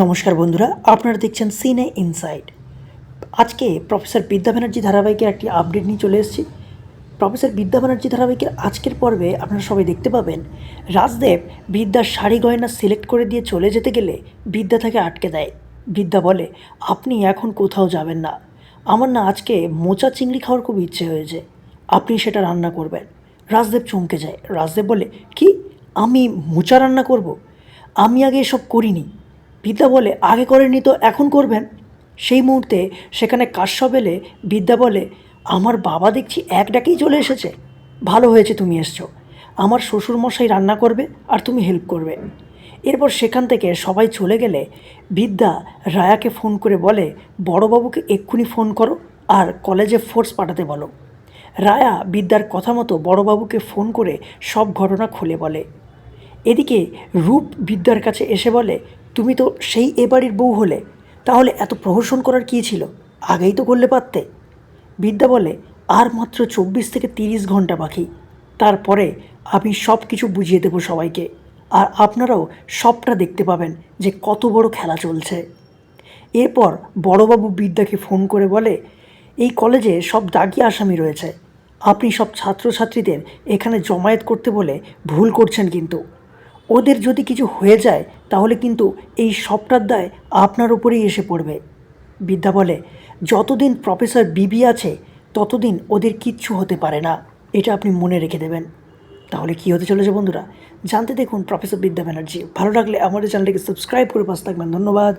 নমস্কার বন্ধুরা, আপনারা দেখছেন সিনে ইনসাইড। আজকে প্রফেসর বিদ্যা ব্যানার্জি ধারাবাহিকের একটি আপডেট নিয়ে চলে এসেছি। প্রফেসর বিদ্যা ব্যানার্জি ধারাবাহিকের আজকের পর্বে আপনারা সবাই দেখতে পাবেন রাজদেব বিদ্যার শাড়ি গয়না সিলেক্ট করে দিয়ে চলে যেতে গেলে বিদ্যা তাকে আটকে দেয়। বিদ্যা বলে, আপনি এখন কোথাও যাবেন না, আমার না আজকে মোচা চিংড়ি খাওয়ার খুব ইচ্ছে হয়েছে, আপনি সেটা রান্না করবেন। রাজদেব চমকে যায়। রাজদেব বলে, কি, আমি মোচা রান্না করব? আমি আগে এসব করিনি। বিদ্যা বলে, আগে করেননি তো এখন করবেন। সেই মুহূর্তে সেখানে কাশ্যপ এলে বিদ্যা বলে, আমার বাবা দেখছি এক ডাকেই চলে এসেছে, ভালো হয়েছে তুমি এসছো, আমার শ্বশুরমশাই রান্না করবে আর তুমি হেল্প করবে। এরপর সেখান থেকে সবাই চলে গেলে বিদ্যা রায়াকে ফোন করে বলে, বড়োবাবুকে এক্ষুনি ফোন করো আর কলেজে ফোর্স পাঠাতে বলো। রায়া বিদ্যার কথা মতো বড়োবাবুকে ফোন করে সব ঘটনা খুলে বলে। এদিকে রূপ বিদ্যার কাছে এসে বলে, তুমি তো সেই এ বাড়ির বউ হলে, তাহলে এত প্রহসন করার কী ছিল, আগেই তো করলে পারতে। বিদ্যা বলে, আর মাত্র 24 থেকে 30 ঘন্টা বাকি, তারপরে আমি সব কিছু বুঝিয়ে দেবো সবাইকে, আর আপনারাও সবটা দেখতে পাবেন যে কত বড় খেলা চলছে। এরপর বড়বাবু বিদ্যাকে ফোন করে বলে, এই কলেজে সব দাগি আসামি রয়েছে, আপনি সব ছাত্রছাত্রীদের এখানে জমায়েত করতে বলে ভুল করছেন, কিন্তু ওদের যদি কিছু হয়ে যায় তাহলে কিন্তু এই সবটার দায় আপনার উপরেই এসে পড়বে। বিদ্যা বলে, যতদিন প্রফেসর বিবি আছে ততদিন ওদের কিচ্ছু হতে পারে না, এটা আপনি মনে রেখে দেবেন। তাহলে কী হতে চলেছে বন্ধুরা, জানতে দেখুন প্রফেসর বিদ্যা ব্যানার্জি। ভালো লাগলে আমাদের চ্যানেলটিকে সাবস্ক্রাইব করে পাশে থাকবেন। ধন্যবাদ।